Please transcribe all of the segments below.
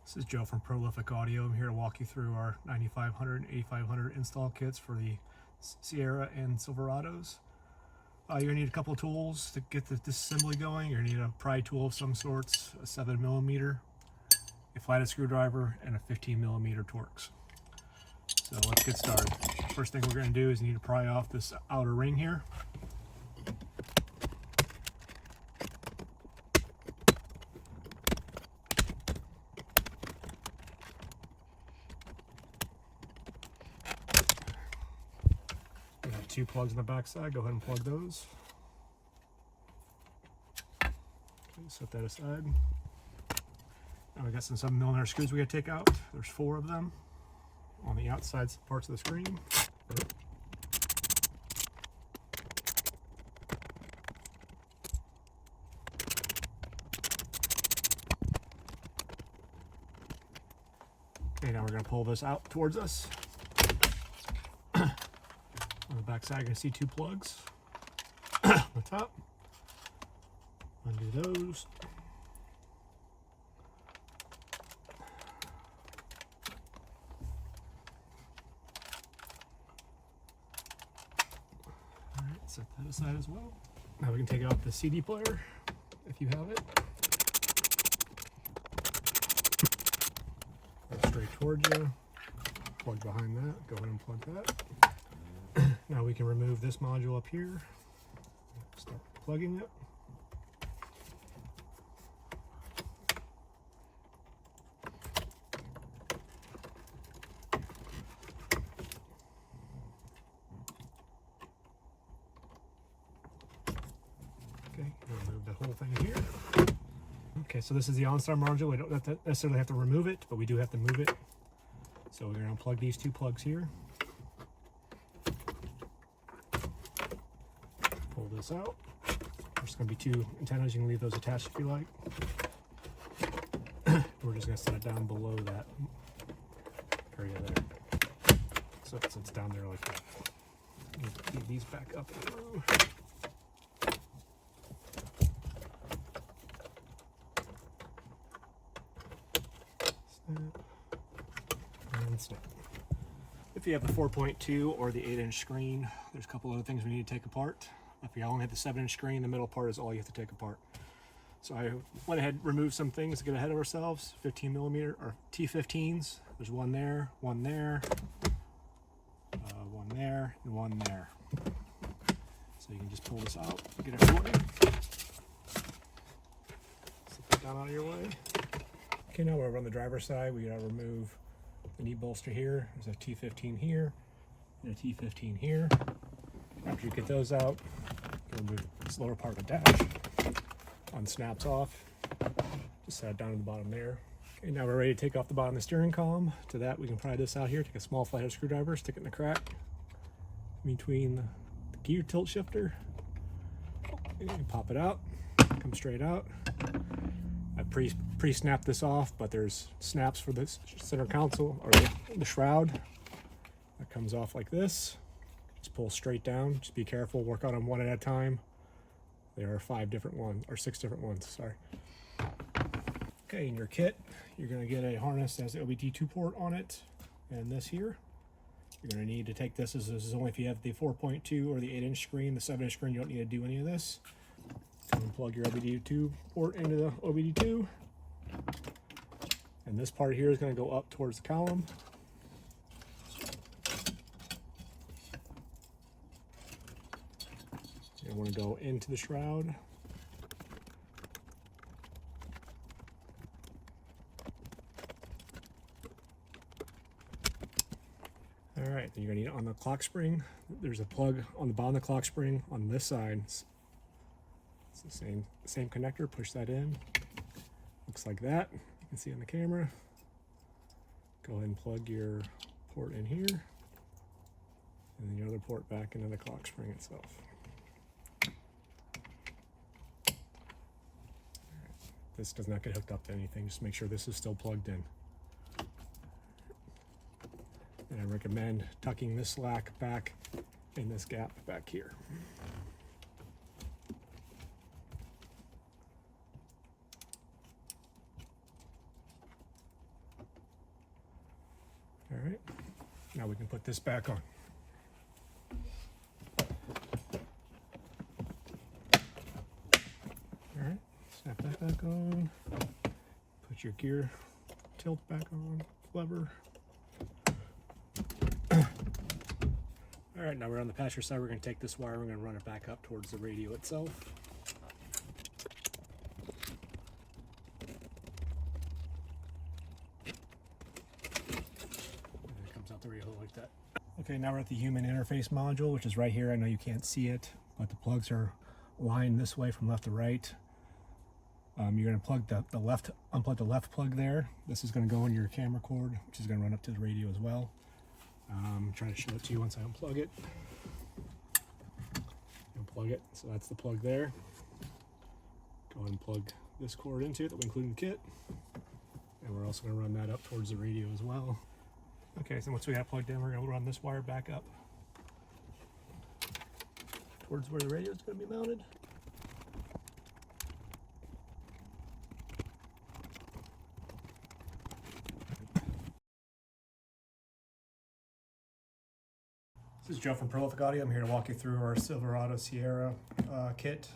This is Joe from Prolific Audio. I'm here to walk you through our 9500 and 8500 install kits for the Sierra and Silverados. You're going to need a couple of tools to get the disassembly going. You're going to need a pry tool of some sorts, a 7mm, a flathead screwdriver, and a 15mm Torx. So let's get started. First thing we're going to do is you need to pry off this outer ring here. We have two plugs on the back side. Go ahead and plug those. Okay, set that aside. Now we got some 7mm screws we got to take out. There's 4 of them on the outside parts of the screen. Okay, now we're going to pull this out towards us. On the back side, you're going to see 2 plugs on the top. Undo those. All right, set that aside as well. Now we can take out the CD player if you have it. Go straight towards you. Plug behind that. Go ahead and plug that. Now we can remove this module up here. Start plugging it. Okay, remove the whole thing here. Okay, so this is the OnStar module. We don't necessarily have to remove it, but we do have to move it. So we're going to unplug these 2 plugs here. Pull this out. There's going to be 2 antennas. You can leave those attached if you like. We're just going to set it down below that area there. So it's down there like that. Get these back up through. Snap. And snap. If you have the 4.2 or the 8-inch screen, there's a couple other things we need to take apart. If you only have the 7-inch screen, the middle part is all you have to take apart. So I went ahead and removed some things to get ahead of ourselves. 15mm or T15s. There's one there, one there, one there, and one there. So you can just pull this out, get it away. Set that down out of your way. Okay, now we're on the driver's side. We gotta remove the knee bolster here. There's a T15 here and a T15 here. After you get those out, you remove this lower part of the dash. Unsnaps off. Just set it down to the bottom there. Okay, now we're ready to take off the bottom of the steering column. To that, we can pry this out here. Take a small flathead screwdriver, stick it in the crack between the gear tilt shifter. And pop it out. Come straight out. I pre-snapped this off, but there's snaps for this center console or the shroud. That comes off like this. Just pull straight down. Just be careful. Work on them one at a time. There are 5 different ones, or 6 different ones. Sorry. Okay, in your kit, you're going to get a harness that has the OBD2 port on it, and this here. You're going to need to take this. This is only if you have the 4.2 or the 8-inch screen. The 7-inch screen, you don't need to do any of this. Plug your OBD2 port into the OBD2, and this part here is going to go up towards the column. You want to go into the shroud. All right, then you're going to need it on the clock spring. There's a plug on the bottom of the clock spring on this side. It's the same connector. Push that in. Looks like that. You can see on the camera. Go ahead and plug your port in here, and then your other port back into the clock spring itself. This does not get hooked up to anything. Just make sure this is still plugged in. And I recommend tucking this slack back in this gap back here. All right, now we can put this back on. All right, snap that back on. Put your gear tilt back on, lever. All right, now we're on the passenger side. We're going to take this wire, we're going to run it back up towards the radio itself. And it comes out the radio like that. Okay, now we're at the human interface module, which is right here. I know you can't see it, but the plugs are lined this way from left to right. You're going to plug unplug the left plug there. This is going to go in your camera cord, which is going to run up to the radio as well. I'm trying to show it to you once I unplug it. Unplug it, so that's the plug there. Go ahead and plug this cord into it that we include in the kit. And we're also going to run that up towards the radio as well. Okay, so once we got it plugged in, we're going to run this wire back up towards where the radio is going to be mounted. This is Joe from Prolific Audio. I'm here to walk you through our Silverado Sierra kit.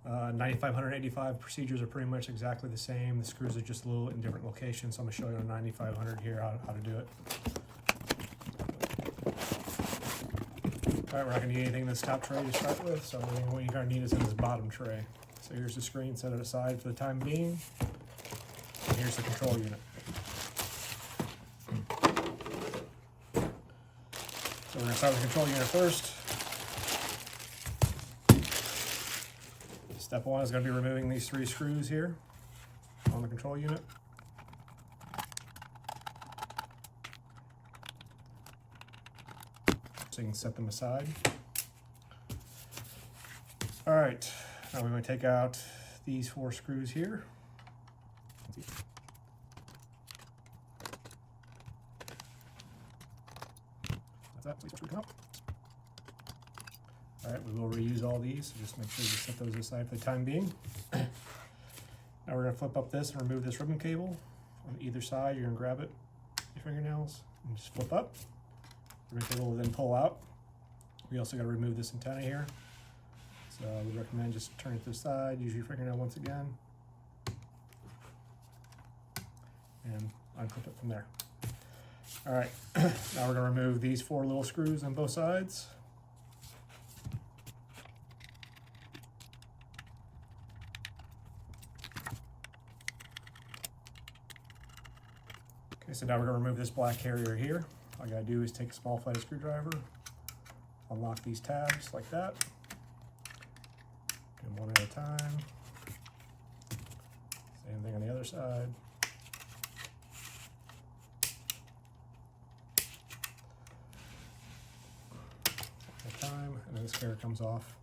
9585 procedures are pretty much exactly the same. The screws are just a little in different locations, so I'm going to show you on 9500 here how to do it. All right, we're not going to need anything in this top tray to start with, so what you're going to need is in this bottom tray. So here's the screen, set it aside for the time being. And here's the control unit. So we're going to start with the control unit first. Step one is going to be removing these 3 screws here on the control unit. So you can set them aside. All right, now we're going to take out these 4 screws here. All right, we will reuse all these, so just make sure you set those aside for the time being. Now we're going to flip up this and remove this ribbon cable. On either side, you're going to grab it with your fingernails and just flip up. The ribbon cable will then pull out. We also got to remove this antenna here. So I would recommend just turn it to the side, use your fingernail once again, and unclip it from there. All right, now we're going to remove these 4 little screws on both sides. Okay, so now we're going to remove this black carrier here. All you got to do is take a small flat screwdriver, unlock these tabs like that. Do them one at a time. Same thing on the other side. Time, and then this carrier comes off.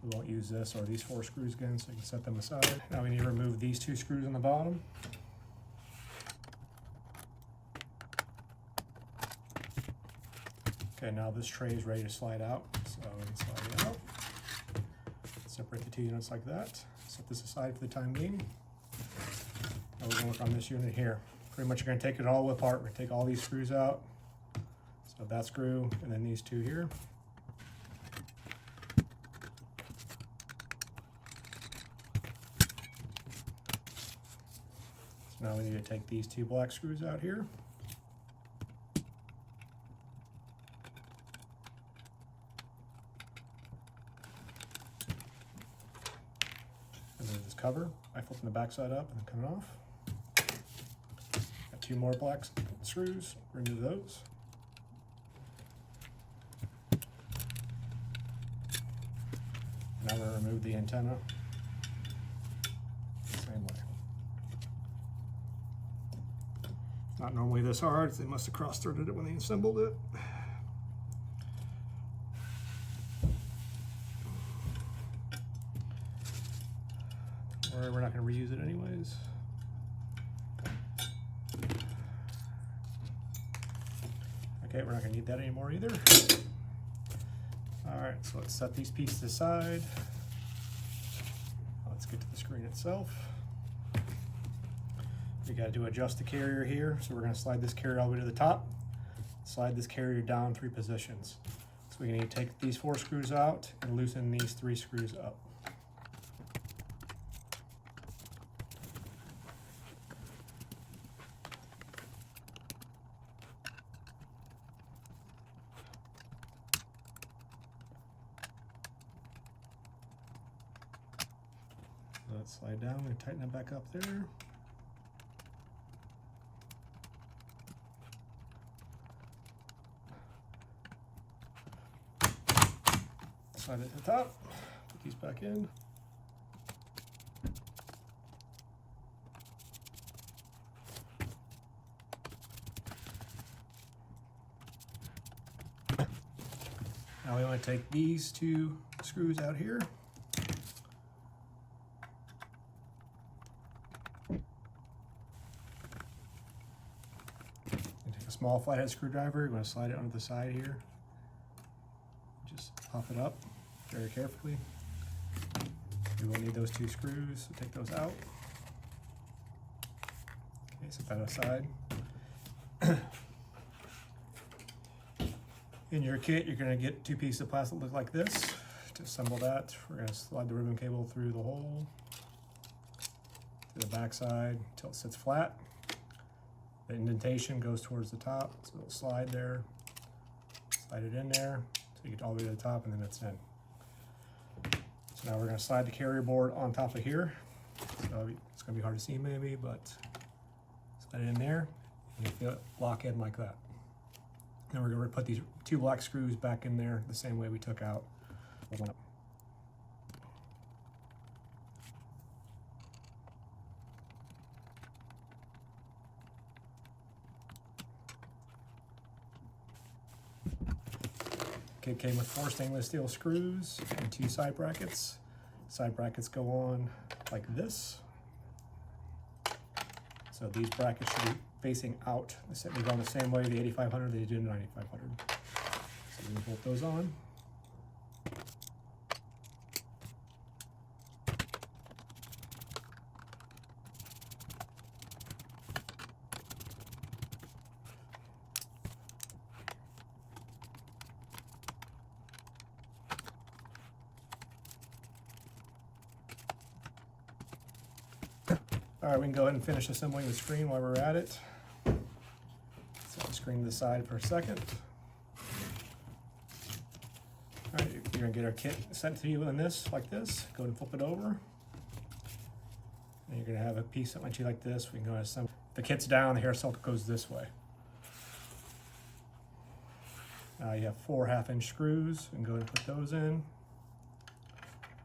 We won't use this or these 4 screws again, so you can set them aside. Now we need to remove these 2 screws on the bottom. Okay, now this tray is ready to slide out, so we can slide it out. Separate the 2 units like that. Set this aside for the time being. Now we're going to work on this unit here. Pretty much you're going to take it all apart. We're going to take all these screws out. So that screw, and then these 2 here. So now we need to take these 2 black screws out here. And then this cover, I flip the back side up and then come it off. Got 2 more black screws, remove those. Now we're going to remove the antenna the same way. Not normally this hard, they must have cross-threaded it when they assembled it. Or we're not going to reuse it anyways. Okay, we're not going to need that anymore either. All right, so let's set these pieces aside. Let's get to the screen itself. We got to adjust the carrier here. So we're going to slide this carrier all the way to the top, slide this carrier down 3 positions. So we need to take these 4 screws out and loosen these 3 screws up. So let's slide down and tighten it back up there. Slide it to the top, put these back in. Now we want to take these 2 screws out here. And take a small flathead screwdriver, you're going to slide it onto the side here. Just pop it up very carefully. We will need those 2 screws, so take those out. Okay, set that aside. In your kit, you're going to get 2 pieces of plastic that look like this. To assemble that, we're going to slide the ribbon cable through the hole to the back side until it sits flat. The indentation goes towards the top, so it'll slide there. Slide it in there, so you get all the way to the top, and then it's in. So now we're going to slide the carrier board on top of here. So it's going to be hard to see maybe, but slide it in there, and you feel it lock in like that. Then we're going to put these 2 black screws back in there the same way we took out one up. Kit came with 4 stainless steel screws and 2 side brackets. Side brackets go on like this. So these brackets should be facing out. They go on the same way the 8500 they did in 9500. So we're going to bolt those on. All right, we can go ahead and finish assembling the screen while we're at it. Set the screen to the side for a second. All right, you're gonna get our kit sent to you in this, like this. Go ahead and flip it over. And you're gonna have a piece that went you like this. We can go ahead and assemble. The kit's down, the hair cell goes this way. Now you have 4 1/2-inch screws, and go ahead and put those in.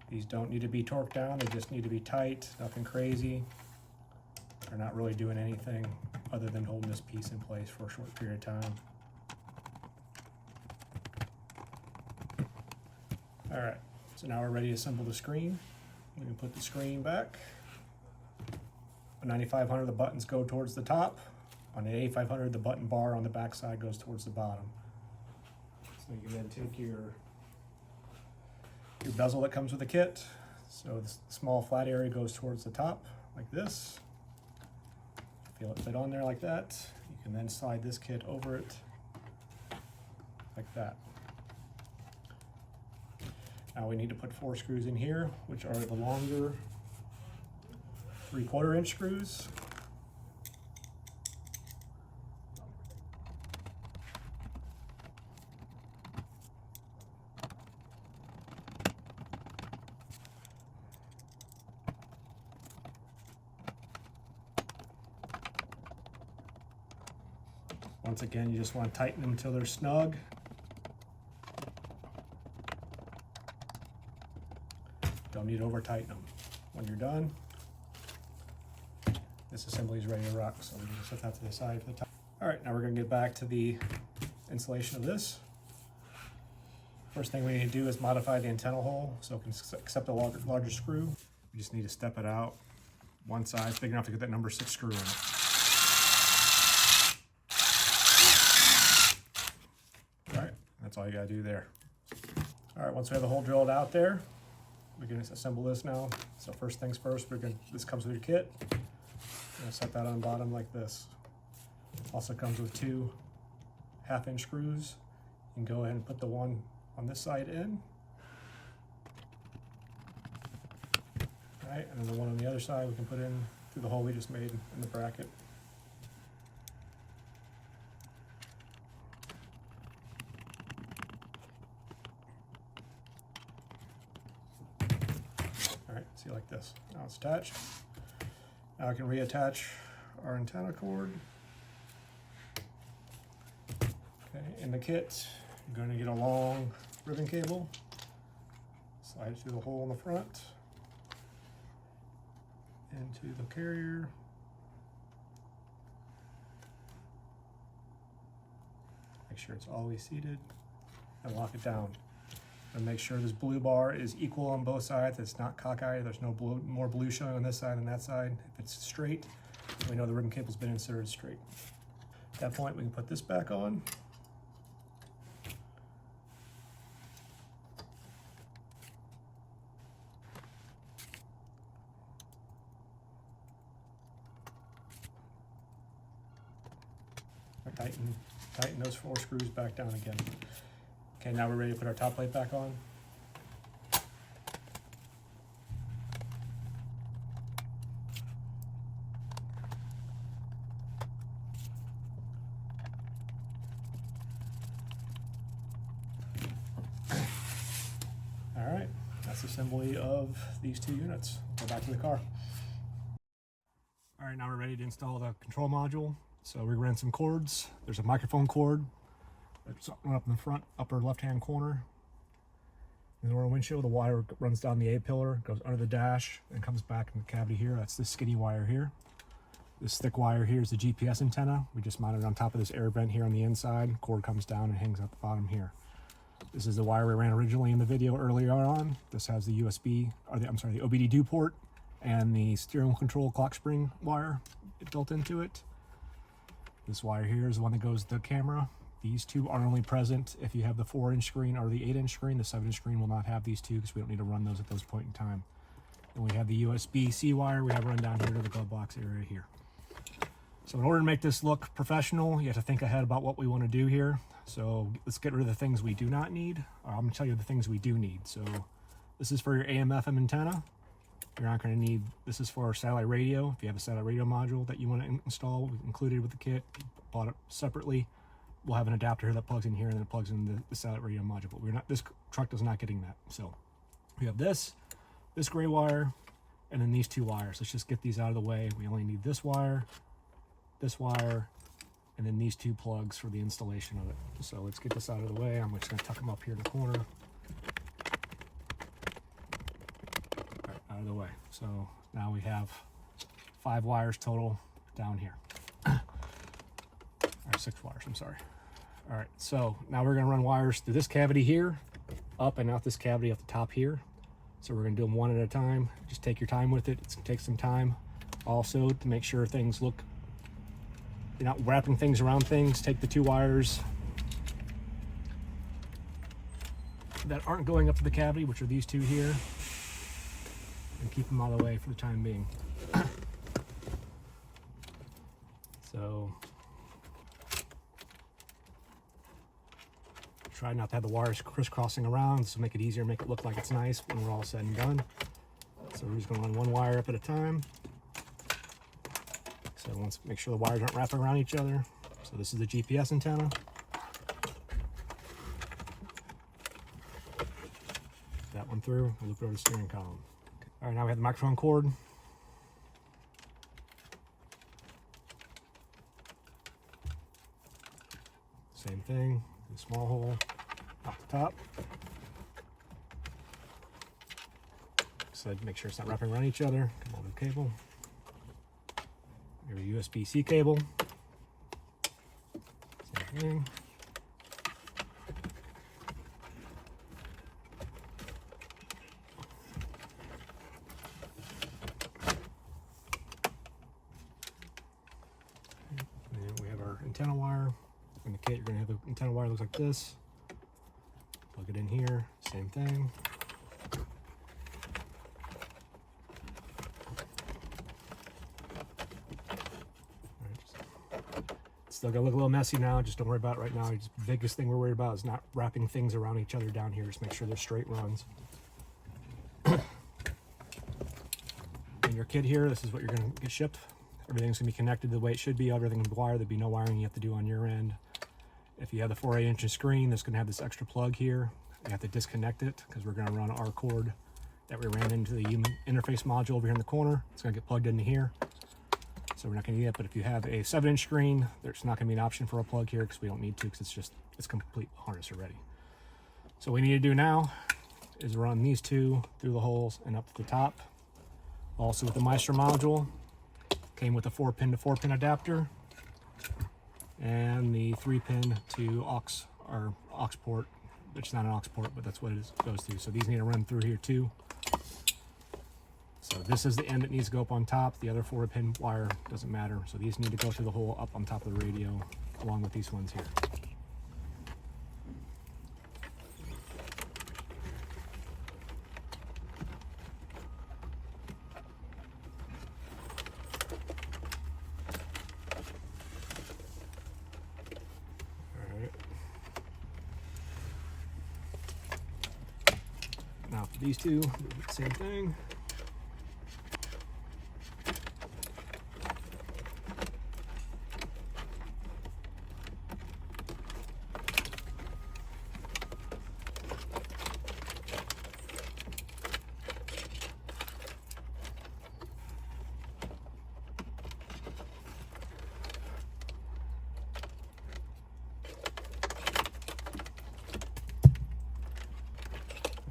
These don't need to be torqued down, they just need to be tight, nothing crazy. They're not really doing anything other than holding this piece in place for a short period of time. All right, so now we're ready to assemble the screen. We can put the screen back. On 9500, the buttons go towards the top. On the 8500, the button bar on the back side goes towards the bottom. So you can then take your bezel that comes with the kit. So the small flat area goes towards the top, like this. Feel it fit on there like that. You can then slide this kit over it, like that. Now we need to put 4 screws in here, which are the longer 3/4-inch screws. Once again, you just want to tighten them until they're snug. Don't need to over tighten them. When you're done, this assembly is ready to rock. So we can set that to the side for the top. All right, now we're going to get back to the installation of this. First thing we need to do is modify the antenna hole so it can accept a larger screw. We just need to step it out one size, big enough to get that number 6 screw in it. That's all you gotta do there. All right, once we have the hole drilled out there, we can assemble this now. So first things first, this comes with your kit. I'll set that on bottom like this. Also comes with 2 1/2-inch screws. You can go ahead and put the one on this side in. Alright, and then the one on the other side we can put in through the hole we just made in the bracket. Alright, see, like this. Now it's attached. Now I can reattach our antenna cord. Okay, in the kit, you're going to get a long ribbon cable. Slide it through the hole in the front, into the carrier. Make sure it's always seated, and lock it down. And make sure this blue bar is equal on both sides. It's not cockeyed. There's no blue, more blue showing on this side than that side. If it's straight, we know the ribbon cable's been inserted straight. At that point, we can put this back on. Tighten those 4 screws back down again. Okay, now we're ready to put our top plate back on. All right, that's assembly of these 2 units. Go back to the car. All right, now we're ready to install the control module. So we ran some cords. There's a microphone cord that's up in the front upper left-hand corner. In the rear windshield, the wire runs down the A-pillar, goes under the dash, and comes back in the cavity here. That's this skinny wire here. This thick wire here is the GPS antenna. We just mounted it on top of this air vent here on the inside. Cord comes down and hangs out the bottom here. This is the wire we ran originally in the video earlier on. This has the USB, or the OBD2 port and the steering wheel control clock spring wire built into it. This wire here is the one that goes to the camera. These 2 are only present if you have the 4-inch screen or the 8-inch screen. The 7-inch screen will not have these 2 because we don't need to run those at those point in time. And we have the USB-C wire we have run down here to the glove box area here. So in order to make this look professional, you have to think ahead about what we want to do here. So let's get rid of the things we do not need. I'm going to tell you the things we do need. So this is for your AM/FM antenna. You're not going to need, this is for satellite radio. If you have a satellite radio module that you want to install, included with the kit, bought it separately, we'll have an adapter here that plugs in here and then it plugs in the satellite radio module. But we're not, this truck is not getting that. So we have this gray wire, and then these 2 wires. Let's just get these out of the way. We only need this wire, and then these 2 plugs for the installation of it. So let's get this out of the way. I'm just going to tuck them up here in the corner. Out of the way. So now we have 5 wires total down here. Or 6 wires, I'm sorry. All right, so now we're going to run wires through this cavity here, up and out this cavity at the top here. So we're going to do them one at a time. Just take your time with it. It's going to take some time. Also, to make sure things look, you're not wrapping things around things, take the 2 wires that aren't going up to the cavity, which are these 2 here, and keep them out of the way for the time being. So try not to have the wires crisscrossing around. This will make it easier, make it look like it's nice when we're all said and done. So we're just going to run 1 wire up at a time. So let's make sure the wires aren't wrapping around each other. So this is the GPS antenna. That one through, we'll loop it over the steering column. Okay. All right, now we have the microphone cord. Same thing, the small hole off the top. So make sure it's not wrapping around each other. Come over the cable. Your USB-C cable. Same thing. And then we have our antenna wire. In the kit, you're going to have the antenna wire looks like this. Plug it in here. Same thing. still gonna look a little messy now. Just don't worry about it right now. The biggest thing we're worried about is not wrapping things around each other down here. Just make sure they're straight runs. In your kit here, this is what you're gonna get shipped. Everything's gonna be connected the way it should be. Everything's wired. There'll be no wiring you have to do on your end. If you have the 4.8" screen, that's gonna have this extra plug here. You have to disconnect it because we're gonna run our cord that we ran into the human interface module over here in the corner. It's gonna get plugged into here. So we're not gonna need it, but if you have a 7" screen, there's not gonna be an option for a plug here because we don't need to, because it's complete harness already. So what we need to do now is run these two through the holes and up to the top. Also with the Meister module, came with a 4-pin to 4-pin adapter and the 3-pin to aux port, which is not an aux port, but that's what it goes through. So these need to run through here too. So this is the end that needs to go up on top. The other 4-pin wire doesn't matter. So these need to go through the hole up on top of the radio along with these ones here. All right. Now for these two, same thing.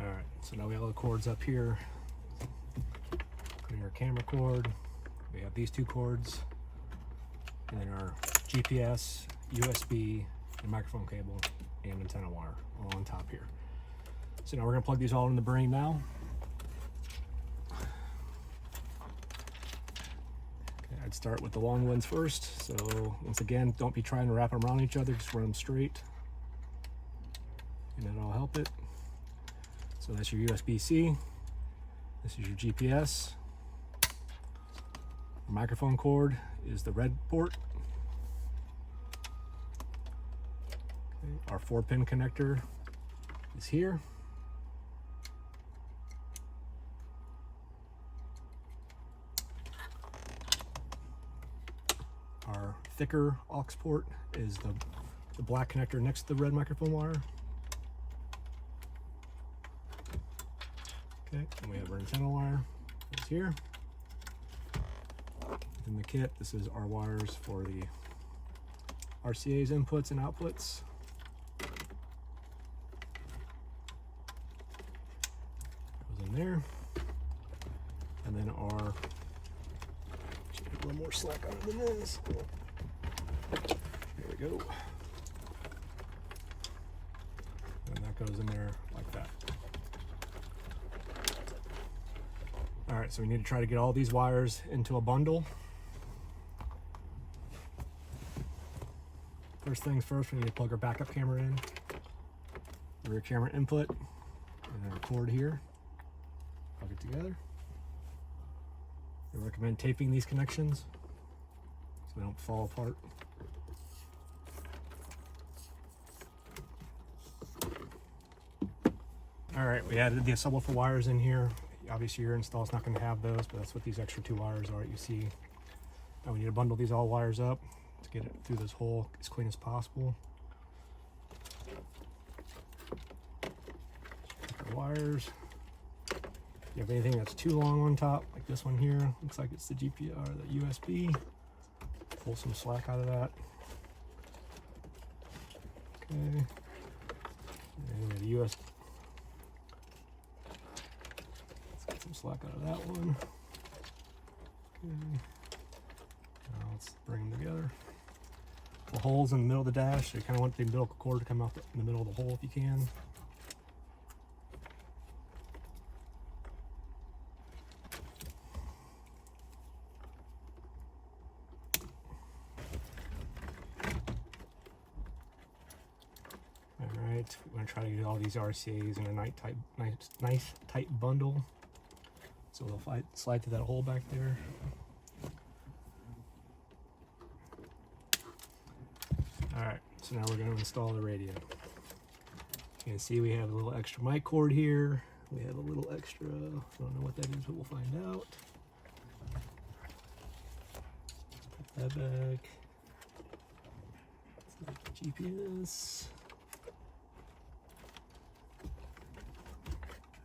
Alright, so now we have all the cords up here. Our camera cord, we have these two cords, and then our GPS, USB, and microphone cable, and antenna wire all on top here. So now we're going to plug these all in the brain now. Okay, I'd start with the long ones first. So once again, don't be trying to wrap them around each other, just run them straight, and that'll help it. So that's your USB-C, this is your GPS. Our microphone cord is the red port. Okay, our 4-pin connector is here. Our thicker aux port is the black connector next to the red microphone wire. Okay, and we have our antenna wire, it's here. In the kit, this is our wires for the RCA's inputs and outputs. Goes in there. And then our, a little more slack on it than this. There we go. And that goes in there like that. All right, so we need to try to get all these wires into a bundle. First things first, we need to plug our backup camera in, rear camera input, and our cord here. Plug it together. I recommend taping these connections so they don't fall apart. All right, we added the subwoofer wires in here. Obviously your install is not going to have those, but that's what these extra two wires are you see. Now we need to bundle these all wires up to get it through this hole as clean as possible. Our wires. If you have anything that's too long on top, like this one here, looks like it's the GPR or the USB. Pull some slack out of that. Okay. And the USB. Some slack out of that one. Okay. Now let's bring them together. The holes in the middle of the dash, so you kind of want the umbilical cord to come out in the middle of the hole if you can. Alright, we're going to try to get all these RCAs in a nice tight bundle. So they'll slide through that hole back there. Alright, so now we're going to install the radio. You can see we have a little extra mic cord here. We have a little extra, I don't know what that is, but we'll find out. Put that back. GPS.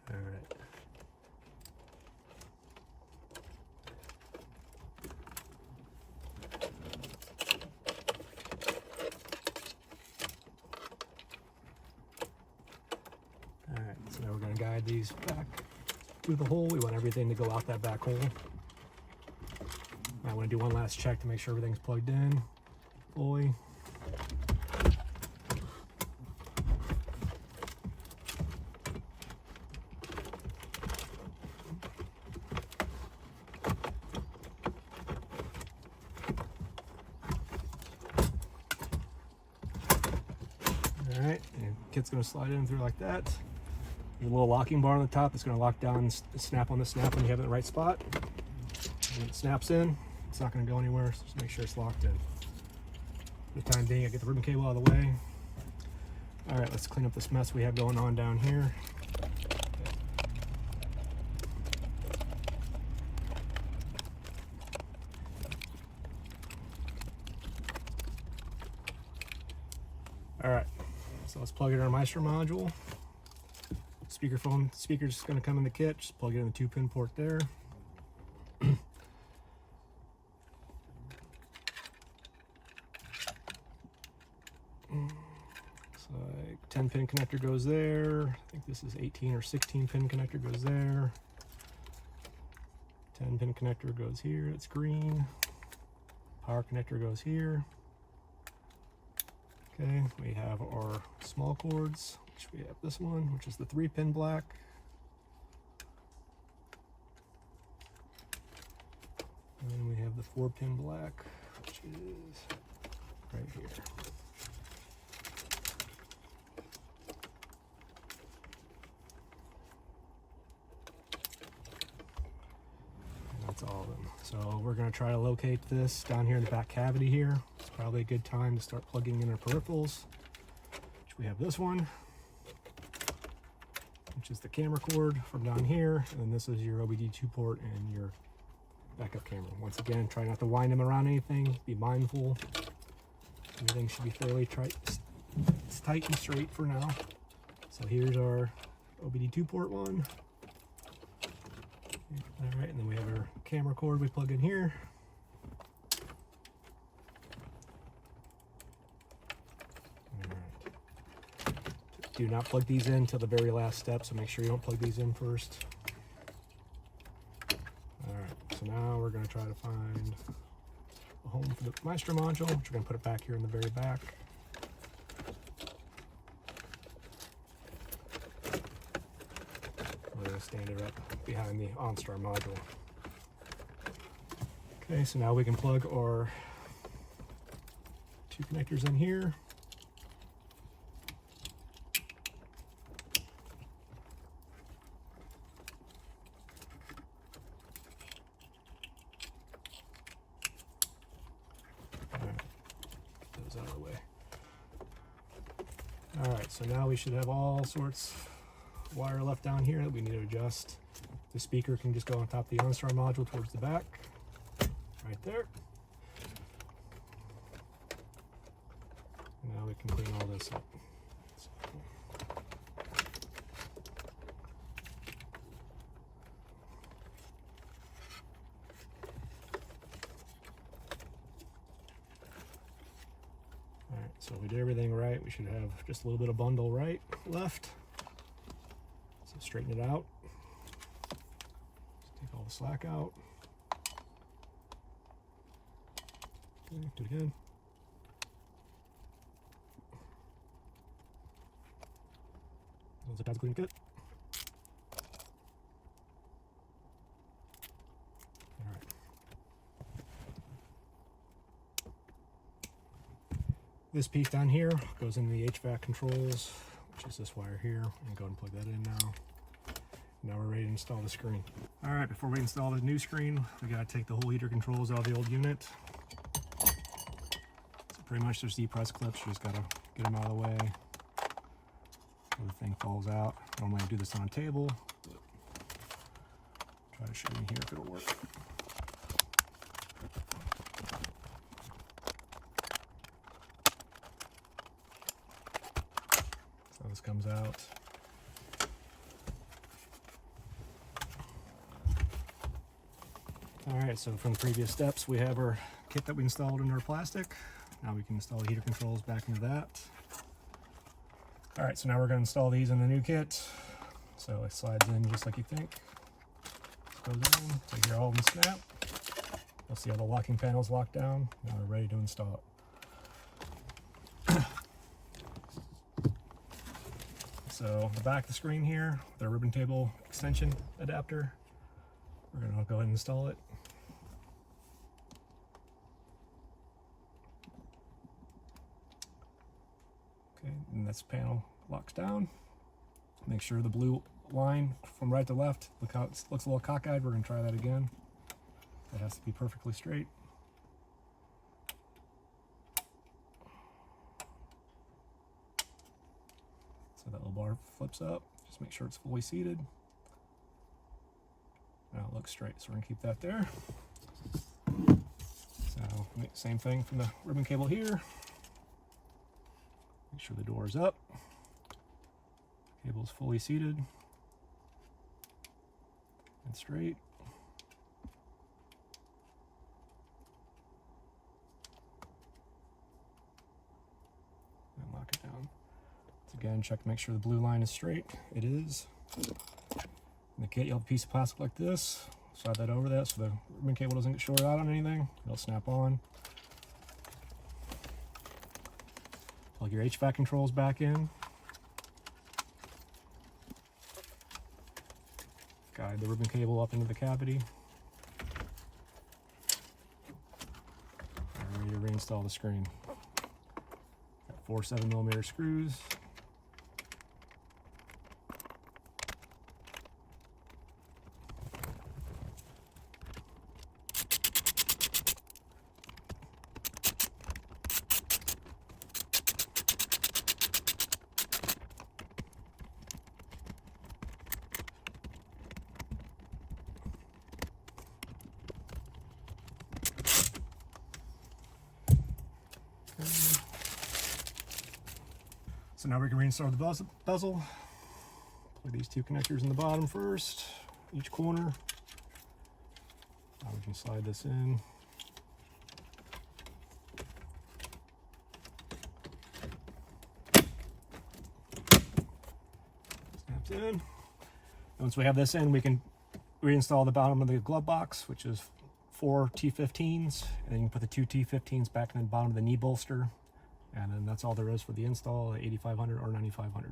Alright. Alright, so now we're going to guide these back through the hole. We want everything to go out that back hole. I want to do one last check to make sure everything's plugged in fully. Alright, and kit's going to slide in through like that. There's a little locking bar on the top that's going to lock down and snap on the snap when you have it in the right spot. When it snaps in, it's not going to go anywhere, so just make sure it's locked in. For the time being, I get the ribbon cable out of the way. Alright, let's clean up this mess we have going on down here. Alright, so let's plug in our Maestro module. Speaker's going to come in the kit, just plug it in the 2-pin port there. So like 10-pin connector goes there. I think this is 18 or 16-pin connector goes there. 10-pin connector goes here, it's green. Power connector goes here. Okay, we have our small cords, which we have this one, which is the 3-pin black. And then we have the 4-pin black, which is right here. And that's all of them. So we're going to try to locate this down here in the back cavity here. It's probably a good time to start plugging in our peripherals. Which we have this one, which is the camera cord from down here, and then this is your OBD2 port and your backup camera. Once again, try not to wind them around anything. Be mindful. Everything should be fairly tight and straight for now. So here's our OBD2 port one. All right, and then we have our camera cord we plug in here. All right. Do not plug these in till the very last step, so make sure you don't plug these in first. All right, so now we're going to try to find a home for the Maestro module, which we're going to put it back here in the very back. We're going to stand it up behind the OnStar module. Okay, so now we can plug our 2 connectors in here. Get those out of the way. All right, so now we should have all sorts of wire left down here that we need to adjust. The speaker can just go on top of the OnStar module towards the back, right there. And now we can clean all this up. Alright, so if we did everything right, we should have just a little bit of bundle left. So straighten it out. Take all the slack out. Okay, do it again. Zip ties clean kit. All right. This piece down here goes into the HVAC controls, which is this wire here. I'm going to go ahead and plug that in now. Now we're ready to install the screen. All right, before we install the new screen, we got to take the whole heater controls out of the old unit. So pretty much there's depress clips. You just gotta get them out of the way so the thing falls out. Normally I do this on a table, but try to show you here if it'll work. So this comes out. Alright, so from the previous steps, we have our kit that we installed in our plastic. Now we can install the heater controls back into that. Alright, so now we're going to install these in the new kit. So it slides in just like you think. Goes in, so you hear all of them snap. You'll see all the locking panels locked down. Now we're ready to install it. So the back of the screen here, the ribbon cable extension adapter. We're going to go ahead and install it. Okay, and this panel locks down. Make sure the blue line from right to left, look how it looks a little cockeyed. We're going to try that again. That has to be perfectly straight. So that little bar flips up. Just make sure it's fully seated. Now it looks straight, so we're going to keep that there. So same thing from the ribbon cable here. Make sure the door is up. Cable is fully seated and straight. And lock it down. So again, check to make sure the blue line is straight. It is. In the kit, you'll have a piece of plastic like this. Slide that over that so the ribbon cable doesn't get shorted out on anything. It'll snap on. Plug your HVAC controls back in. Guide the ribbon cable up into the cavity. And ready to reinstall the screen. Got 4 7mm screws. So now we can reinstall the bezel. Plug these 2 connectors in the bottom first, each corner. Now we can slide this in. Snaps in. Once we have this in, we can reinstall the bottom of the glove box, which is 4 T15s, and then you can put the 2 T15s back in the bottom of the knee bolster. And then that's all there is for the install, 8500 or 9500.